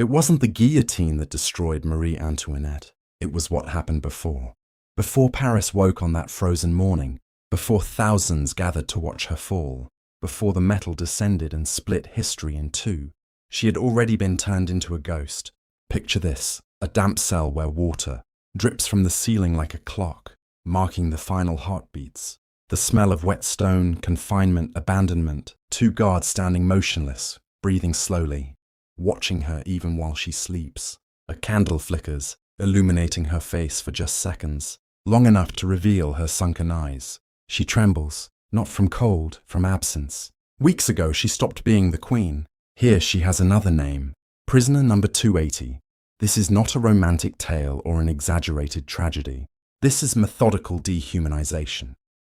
It wasn't the guillotine that destroyed Marie Antoinette. It was what happened before. Before Paris woke on that frozen morning, before thousands gathered to watch her fall, before the metal descended and split history in two, she had already been turned into a ghost. Picture this, a damp cell where water drips from the ceiling like a clock, marking the final heartbeats. The smell of wet stone, confinement, abandonment, two guards standing motionless, breathing slowly, watching her even while she sleeps. A candle flickers, illuminating her face for just seconds, long enough to reveal her sunken eyes. She trembles, not from cold, from absence. Weeks ago she stopped being the queen. Here she has another name, prisoner number 280. This is not a romantic tale or an exaggerated tragedy. This is methodical dehumanization.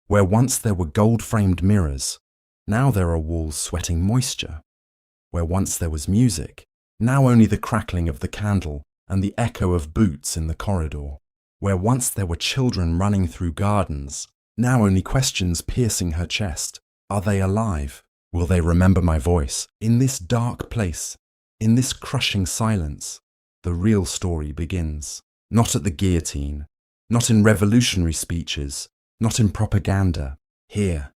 Where once there were gold-framed mirrors, now there are walls sweating moisture. Where once there was music, now only the crackling of the candle and the echo of boots in the corridor. Where once there were children running through gardens, now only questions piercing her chest. Are they alive? Will they remember my voice? In this dark place, in this crushing silence, the real story begins. Not at the guillotine, not in revolutionary speeches, not in propaganda. Here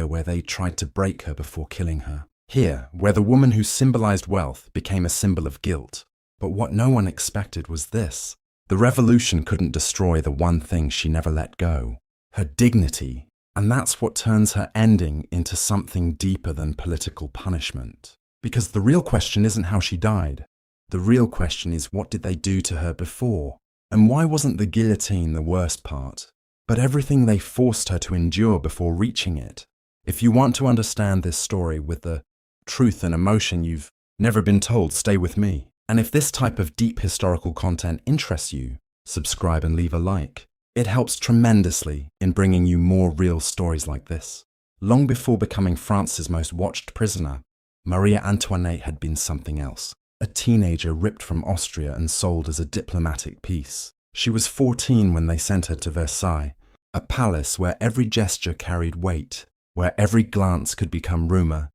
where they tried to break her before killing her. Here, where the woman who symbolized wealth became a symbol of guilt. But what no one expected was this. The revolution couldn't destroy the one thing she never let go, her dignity. And that's what turns her ending into something deeper than political punishment. Because the real question isn't how she died. The real question is, what did they do to her before? And why wasn't the guillotine the worst part, but everything they forced her to endure before reaching it? If you want to understand this story with the truth and emotion you've never been told, stay with me. And if this type of deep historical content interests you, subscribe and leave a like. It helps tremendously in bringing you more real stories like this. Long before becoming France's most watched prisoner, Marie Antoinette had been something else. A teenager ripped from Austria and sold as a diplomatic piece. She was 14 when they sent her to Versailles, a palace where every gesture carried weight, where every glance could become rumor,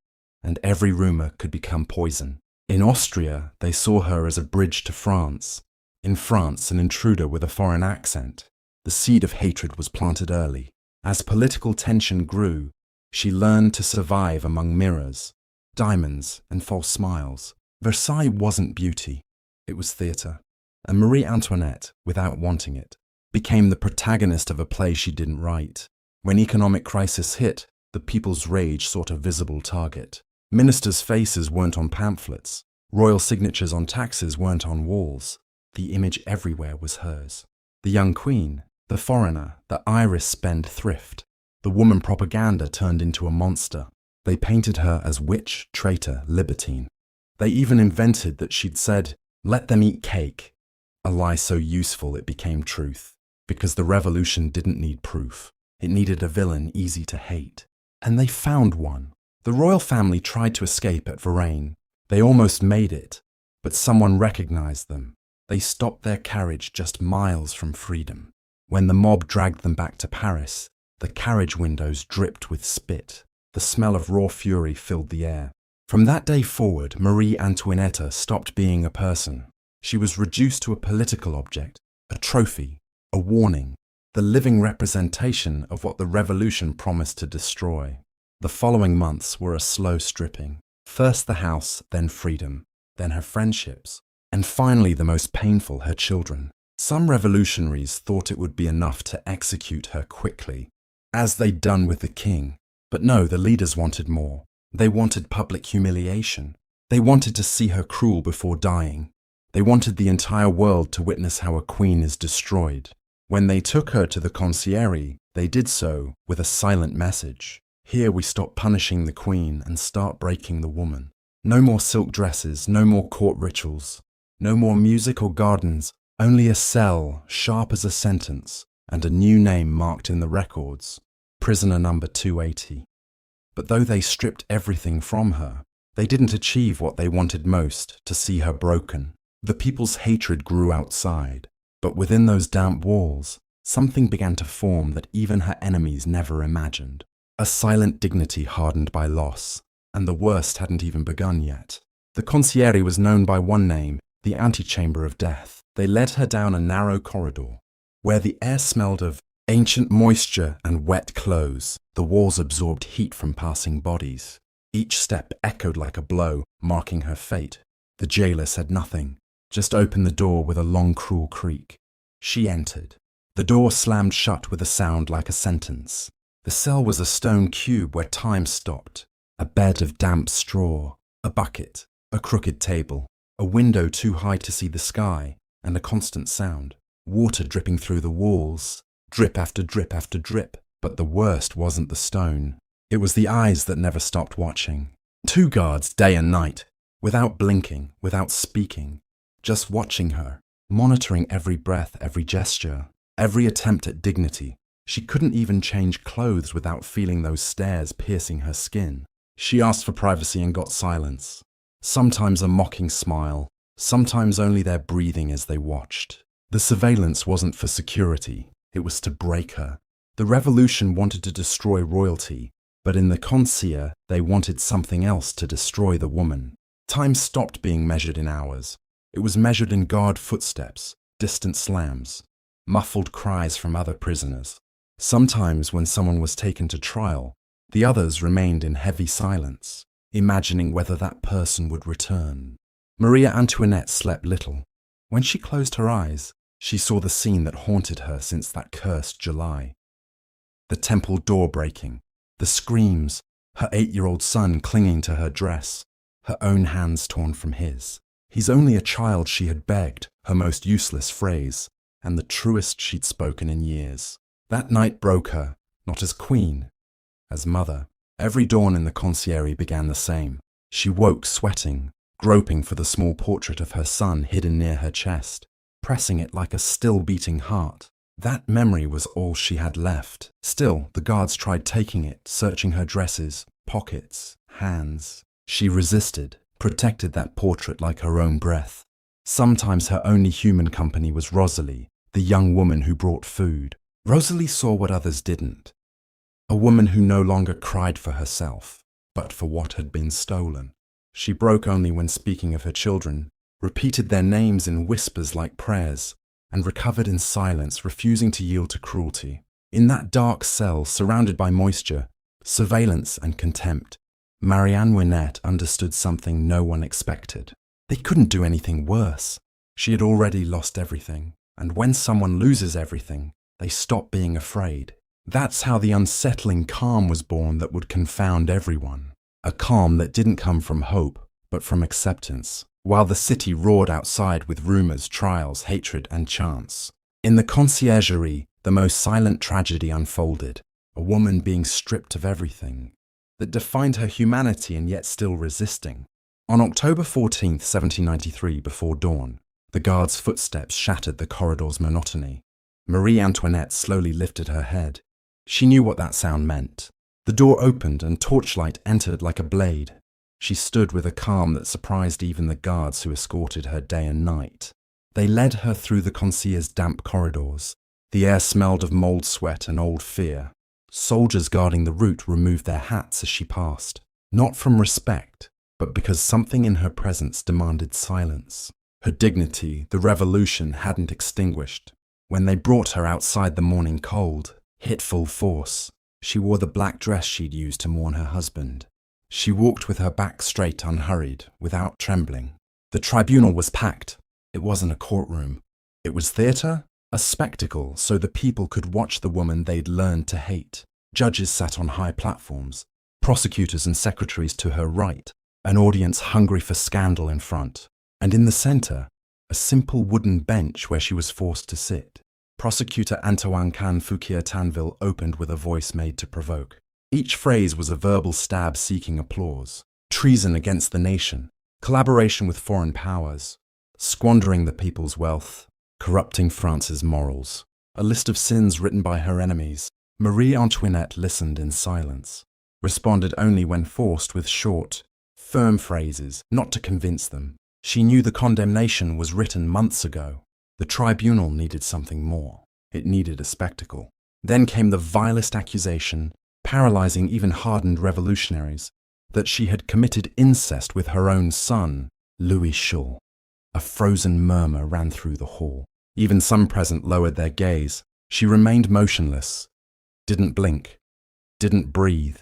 and every rumor could become poison. In Austria, they saw her as a bridge to France. In France, an intruder with a foreign accent. The seed of hatred was planted early. As political tension grew, she learned to survive among mirrors, diamonds, and false smiles. Versailles wasn't beauty, it was theatre. And Marie Antoinette, without wanting it, became the protagonist of a play she didn't write. When economic crisis hit, the people's rage sought a visible target. Ministers' faces weren't on pamphlets. Royal signatures on taxes weren't on walls. The image everywhere was hers. The young queen, the foreigner, the iris spendthrift. The woman propaganda turned into a monster. They painted her as witch, traitor, libertine. They even invented that she'd said, "Let them eat cake," a lie so useful it became truth. Because the revolution didn't need proof. It needed a villain easy to hate. And they found one. The royal family tried to escape at Varennes. They almost made it, but someone recognized them. They stopped their carriage just miles from freedom. When the mob dragged them back to Paris, the carriage windows dripped with spit. The smell of raw fury filled the air. From that day forward, Marie Antoinette stopped being a person. She was reduced to a political object, a trophy, a warning, the living representation of what the revolution promised to destroy. The following months were a slow stripping. First the house, then freedom, then her friendships, and finally the most painful, her children. Some revolutionaries thought it would be enough to execute her quickly, as they'd done with the king. But no, the leaders wanted more. They wanted public humiliation. They wanted to see her cruel before dying. They wanted the entire world to witness how a queen is destroyed. When they took her to the concierge, they did so with a silent message. Here we stop punishing the queen and start breaking the woman. No more silk dresses, no more court rituals, no more music or gardens, only a cell sharp as a sentence and a new name marked in the records, prisoner number 280. But though they stripped everything from her, they didn't achieve what they wanted most, to see her broken. The people's hatred grew outside, but within those damp walls, something began to form that even her enemies never imagined. A silent dignity hardened by loss, and the worst hadn't even begun yet. The concierge was known by one name, the antechamber of death. They led her down a narrow corridor, where the air smelled of ancient moisture and wet clothes. The walls absorbed heat from passing bodies. Each step echoed like a blow, marking her fate. The jailer said nothing, just opened the door with a long, cruel creak. She entered. The door slammed shut with a sound like a sentence. The cell was a stone cube where time stopped. A bed of damp straw, a bucket, a crooked table, a window too high to see the sky, and a constant sound. Water dripping through the walls, drip after drip after drip. But the worst wasn't the stone. It was the eyes that never stopped watching. 2 guards, day and night, without blinking, without speaking, just watching her, monitoring every breath, every gesture, every attempt at dignity. She couldn't even change clothes without feeling those stares piercing her skin. She asked for privacy and got silence. Sometimes a mocking smile, sometimes only their breathing as they watched. The surveillance wasn't for security, it was to break her. The revolution wanted to destroy royalty, but in the concierge, they wanted something else to destroy the woman. Time stopped being measured in hours. It was measured in guard footsteps, distant slams, muffled cries from other prisoners. Sometimes when someone was taken to trial, the others remained in heavy silence, imagining whether that person would return. Marie Antoinette slept little. When she closed her eyes, she saw the scene that haunted her since that cursed July. The temple door breaking, the screams, her 8-year-old son clinging to her dress, her own hands torn from his. He's only a child, she had begged, her most useless phrase, and the truest she'd spoken in years. That night broke her, not as queen, as mother. Every dawn in the concierge began the same. She woke sweating, groping for the small portrait of her son hidden near her chest, pressing it like a still-beating heart. That memory was all she had left. Still, the guards tried taking it, searching her dresses, pockets, hands. She resisted, protected that portrait like her own breath. Sometimes her only human company was Rosalie, the young woman who brought food. Rosalie saw what others didn't. A woman who no longer cried for herself, but for what had been stolen. She broke only when speaking of her children, repeated their names in whispers like prayers, and recovered in silence, refusing to yield to cruelty. In that dark cell, surrounded by moisture, surveillance and contempt, Marie Antoinette understood something no one expected. They couldn't do anything worse. She had already lost everything, and when someone loses everything, they stop being afraid. That's how the unsettling calm was born that would confound everyone. A calm that didn't come from hope, but from acceptance. While the city roared outside with rumors, trials, hatred, and chants. In the conciergerie, the most silent tragedy unfolded. A woman being stripped of everything that defined her humanity and yet still resisting. On October 14th, 1793, before dawn, the guard's footsteps shattered the corridor's monotony. Marie Antoinette slowly lifted her head. She knew what that sound meant. The door opened and torchlight entered like a blade. She stood with a calm that surprised even the guards who escorted her day and night. They led her through the concierge's damp corridors. The air smelled of mold sweat and old fear. Soldiers guarding the route removed their hats as she passed, not from respect, but because something in her presence demanded silence. Her dignity, the revolution, hadn't extinguished. When they brought her outside the morning cold, hit full force, she wore the black dress she'd used to mourn her husband. She walked with her back straight, unhurried, without trembling. The tribunal was packed. It wasn't a courtroom. It was theatre, a spectacle so the people could watch the woman they'd learned to hate. Judges sat on high platforms, prosecutors and secretaries to her right, an audience hungry for scandal in front. And in the centre, a simple wooden bench where she was forced to sit. Prosecutor Antoine Fouquier-Tinville opened with a voice made to provoke. Each phrase was a verbal stab seeking applause. Treason against the nation, collaboration with foreign powers, squandering the people's wealth, corrupting France's morals. A list of sins written by her enemies. Marie Antoinette listened in silence, responded only when forced with short, firm phrases, not to convince them. She knew the condemnation was written months ago. The tribunal needed something more. It needed a spectacle. Then came the vilest accusation, paralyzing even hardened revolutionaries, that she had committed incest with her own son, Louis Schul. A frozen murmur ran through the hall. Even some present lowered their gaze. She remained motionless, didn't blink, didn't breathe,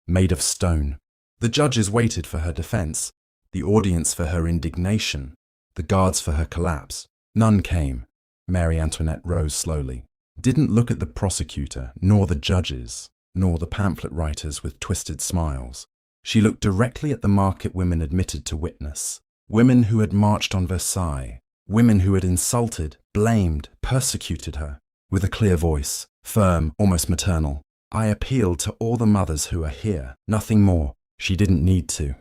made of stone. The judges waited for her defense, the audience for her indignation, the guards for her collapse. None came. Marie Antoinette rose slowly, didn't look at the prosecutor, nor the judges, nor the pamphlet writers with twisted smiles. She looked directly at the market women admitted to witness, women who had marched on Versailles, women who had insulted, blamed, persecuted her. With a clear voice, firm, almost maternal, I appealed to all the mothers who are here, nothing more. She didn't need to.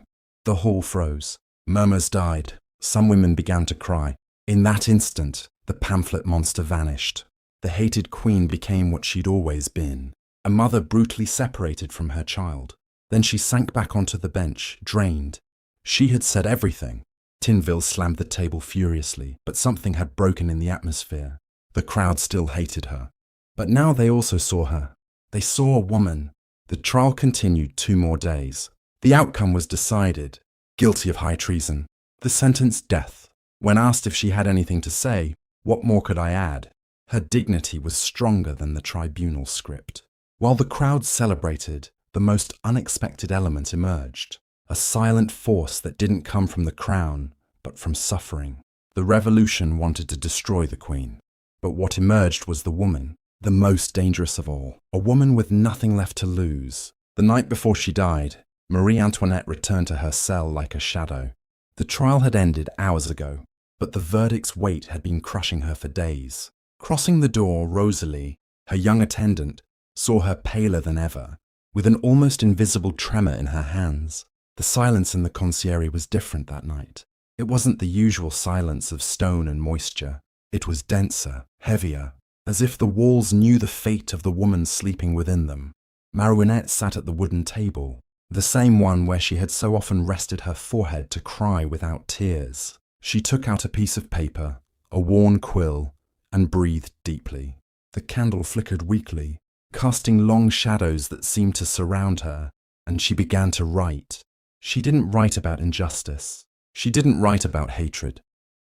The hall froze. Murmurs died. Some women began to cry. In that instant, the pamphlet monster vanished. The hated queen became what she'd always been, a mother brutally separated from her child. Then she sank back onto the bench, drained. She had said everything. Tinville slammed the table furiously, but something had broken in the atmosphere. The crowd still hated her. But now they also saw her. They saw a woman. The trial continued 2 more days. The outcome was decided. Guilty of high treason. The sentence, death. When asked if she had anything to say, what more could I add? Her dignity was stronger than the tribunal script. While the crowd celebrated, the most unexpected element emerged. A silent force that didn't come from the crown, but from suffering. The revolution wanted to destroy the queen. But what emerged was the woman, the most dangerous of all. A woman with nothing left to lose. The night before she died, Marie Antoinette returned to her cell like a shadow. The trial had ended hours ago, but the verdict's weight had been crushing her for days. Crossing the door, Rosalie, her young attendant, saw her paler than ever, with an almost invisible tremor in her hands. The silence in the concierge was different that night. It wasn't the usual silence of stone and moisture. It was denser, heavier, as if the walls knew the fate of the woman sleeping within them. Marouinette sat at the wooden table, the same one where she had so often rested her forehead to cry without tears. She took out a piece of paper, a worn quill, and breathed deeply. The candle flickered weakly, casting long shadows that seemed to surround her, and she began to write. She didn't write about injustice. She didn't write about hatred.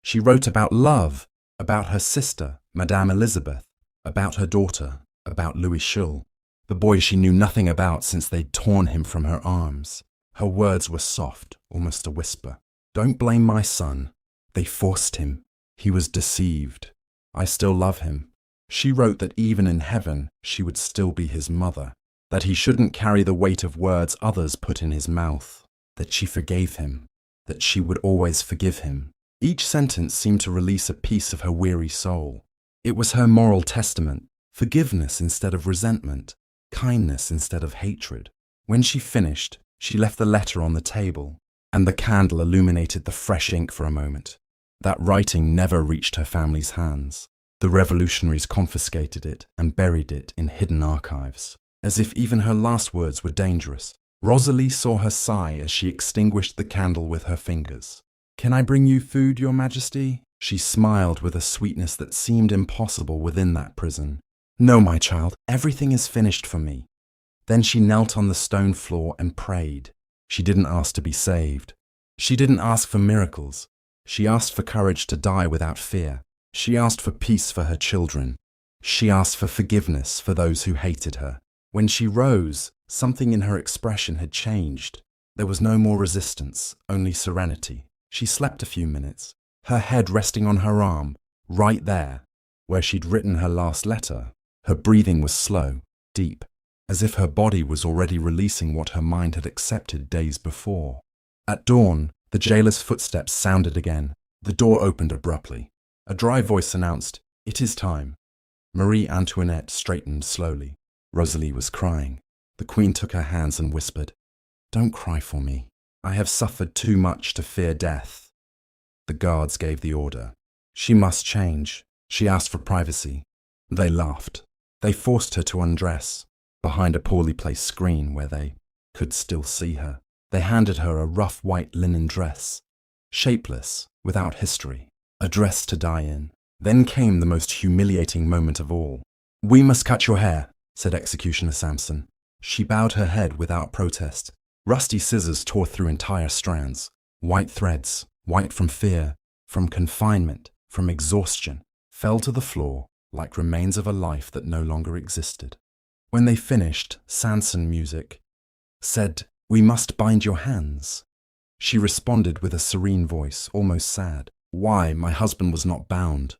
She wrote about love, about her sister, Madame Elizabeth, about her daughter, about Louis Schul, the boy she knew nothing about since they'd torn him from her arms. Her words were soft, almost a whisper. Don't blame my son. They forced him. He was deceived. I still love him. She wrote that even in heaven, she would still be his mother, that he shouldn't carry the weight of words others put in his mouth, that she forgave him, that she would always forgive him. Each sentence seemed to release a piece of her weary soul. It was her moral testament, forgiveness instead of resentment, kindness instead of hatred. When she finished, she left the letter on the table, and the candle illuminated the fresh ink for a moment. That writing never reached her family's hands. The revolutionaries confiscated it and buried it in hidden archives, as if even her last words were dangerous. Rosalie saw her sigh as she extinguished the candle with her fingers. Can I bring you food, Your Majesty? She smiled with a sweetness that seemed impossible within that prison. No, my child, everything is finished for me. Then she knelt on the stone floor and prayed. She didn't ask to be saved. She didn't ask for miracles. She asked for courage to die without fear. She asked for peace for her children. She asked for forgiveness for those who hated her. When she rose, something in her expression had changed. There was no more resistance, only serenity. She slept a few minutes, her head resting on her arm, right there, where she'd written her last letter. Her breathing was slow, deep, as if her body was already releasing what her mind had accepted days before. At dawn, the jailer's footsteps sounded again. The door opened abruptly. A dry voice announced, "It is time." Marie Antoinette straightened slowly. Rosalie was crying. The queen took her hands and whispered, "Don't cry for me. I have suffered too much to fear death." The guards gave the order. She must change. She asked for privacy. They laughed. They forced her to undress, behind a poorly placed screen where they could still see her. They handed her a rough white linen dress, shapeless, without history, a dress to die in. Then came the most humiliating moment of all. "We must cut your hair," said Executioner Samson. She bowed her head without protest. Rusty scissors tore through entire strands, white threads, white from fear, from confinement, from exhaustion, fell to the floor like remains of a life that no longer existed. When they finished, Sanson music said, "We must bind your hands." She responded with a serene voice, almost sad. "Why, my husband was not bound."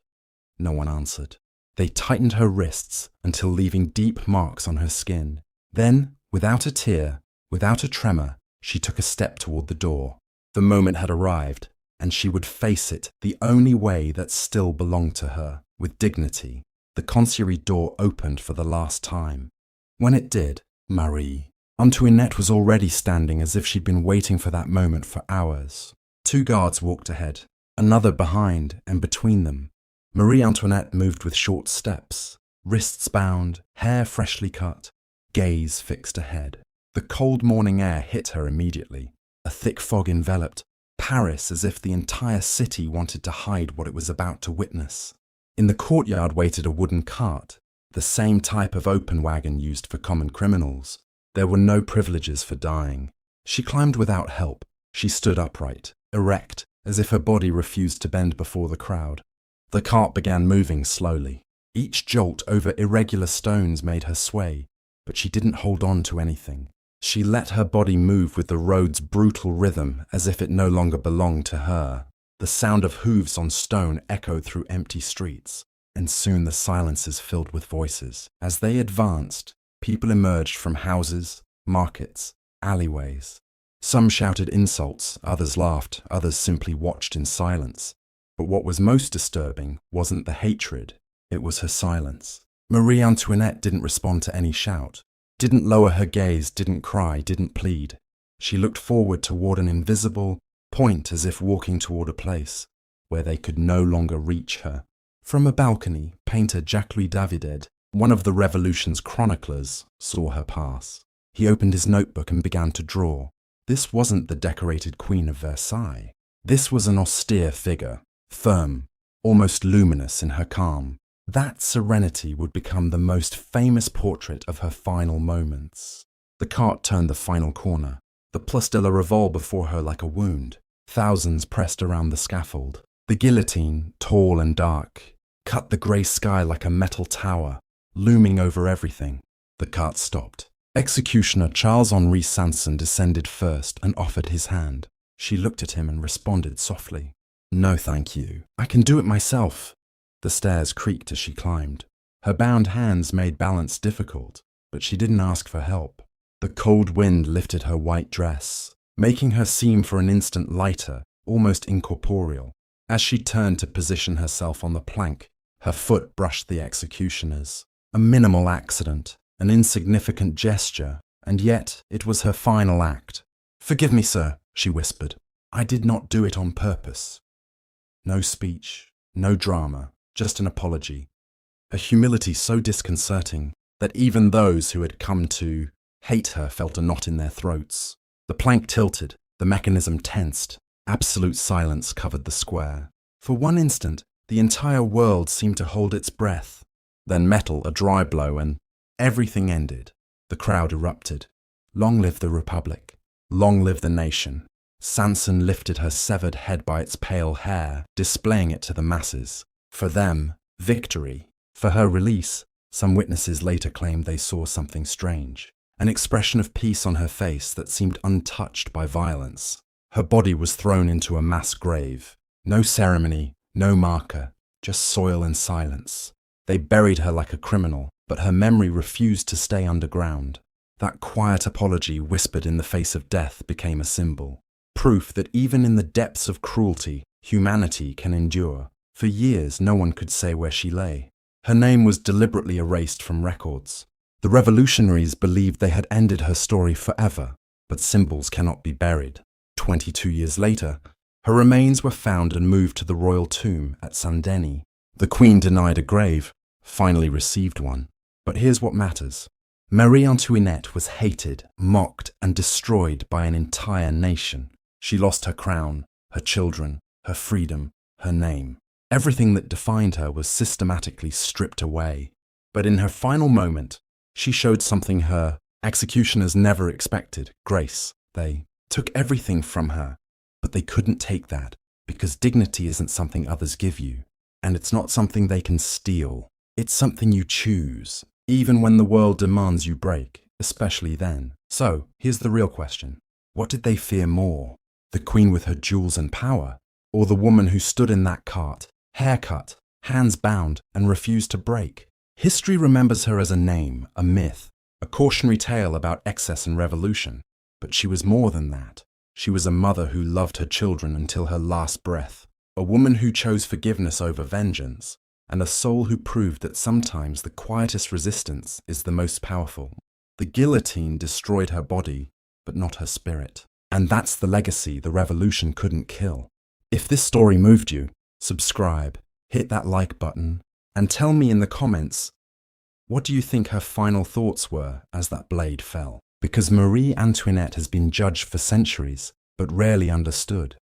No one answered. They tightened her wrists until leaving deep marks on her skin. Then, without a tear, without a tremor, she took a step toward the door. The moment had arrived, and she would face it the only way that still belonged to her, with dignity. The concierge door opened for the last time. When it did, Marie Antoinette was already standing as if she'd been waiting for that moment for hours. 2 guards walked ahead, another behind and between them. Marie Antoinette moved with short steps, wrists bound, hair freshly cut, gaze fixed ahead. The cold morning air hit her immediately. A thick fog enveloped Paris as if the entire city wanted to hide what it was about to witness. In the courtyard waited a wooden cart, the same type of open wagon used for common criminals. There were no privileges for dying. She climbed without help. She stood upright, erect, as if her body refused to bend before the crowd. The cart began moving slowly. Each jolt over irregular stones made her sway, but she didn't hold on to anything. She let her body move with the road's brutal rhythm as if it no longer belonged to her. The sound of hooves on stone echoed through empty streets, and soon the silences filled with voices. As they advanced, people emerged from houses, markets, alleyways. Some shouted insults, others laughed, others simply watched in silence. But what was most disturbing wasn't the hatred, it was her silence. Marie Antoinette didn't respond to any shout, didn't lower her gaze, didn't cry, didn't plead. She looked forward toward an invisible point as if walking toward a place where they could no longer reach her. From a balcony, painter Jacques-Louis David, one of the Revolution's chroniclers, saw her pass. He opened his notebook and began to draw. This wasn't the decorated Queen of Versailles. This was an austere figure, firm, almost luminous in her calm. That serenity would become the most famous portrait of her final moments. The cart turned the final corner, the Place de la Revolte before her like a wound. Thousands pressed around the scaffold. The guillotine, tall and dark, cut the grey sky like a metal tower, looming over everything. The cart stopped. Executioner Charles-Henri Sanson descended first and offered his hand. She looked at him and responded softly. "No, thank you. I can do it myself." The stairs creaked as she climbed. Her bound hands made balance difficult, but she didn't ask for help. The cold wind lifted her white dress, making her seem for an instant lighter, almost incorporeal. As she turned to position herself on the plank, her foot brushed the executioner's. A minimal accident, an insignificant gesture, and yet it was her final act. "Forgive me, sir," she whispered. "I did not do it on purpose." No speech, no drama, just an apology. A humility so disconcerting that even those who had come to hate her felt a knot in their throats. The plank tilted, the mechanism tensed. Absolute silence covered the square. For one instant, the entire world seemed to hold its breath. Then metal, a dry blow, and everything ended. The crowd erupted. Long live the Republic. Long live the nation. Sanson lifted her severed head by its pale hair, displaying it to the masses. For them, victory. For her release, some witnesses later claimed they saw something strange. An expression of peace on her face that seemed untouched by violence. Her body was thrown into a mass grave. No ceremony, no marker, just soil and silence. They buried her like a criminal, but her memory refused to stay underground. That quiet apology whispered in the face of death became a symbol. Proof that even in the depths of cruelty, humanity can endure. For years, no one could say where she lay. Her name was deliberately erased from records. The revolutionaries believed they had ended her story forever, but symbols cannot be buried. 22 years later, her remains were found and moved to the royal tomb at Saint-Denis. The Queen denied a grave, finally received one. But here's what matters. Marie Antoinette was hated, mocked, and destroyed by an entire nation. She lost her crown, her children, her freedom, her name. Everything that defined her was systematically stripped away. But in her final moment, she showed something her executioners never expected: grace. They took everything from her, but they couldn't take that. Because dignity isn't something others give you, and it's not something they can steal. It's something you choose, even when the world demands you break, especially then. So, here's the real question. What did they fear more? The queen with her jewels and power, or the woman who stood in that cart, hair cut, hands bound, and refused to break? History remembers her as a name, a myth, a cautionary tale about excess and revolution. But she was more than that. She was a mother who loved her children until her last breath, a woman who chose forgiveness over vengeance, and a soul who proved that sometimes the quietest resistance is the most powerful. The guillotine destroyed her body, but not her spirit. And that's the legacy the revolution couldn't kill. If this story moved you, subscribe, hit that like button, and tell me in the comments, what do you think her final thoughts were as that blade fell? Because Marie Antoinette has been judged for centuries, but rarely understood.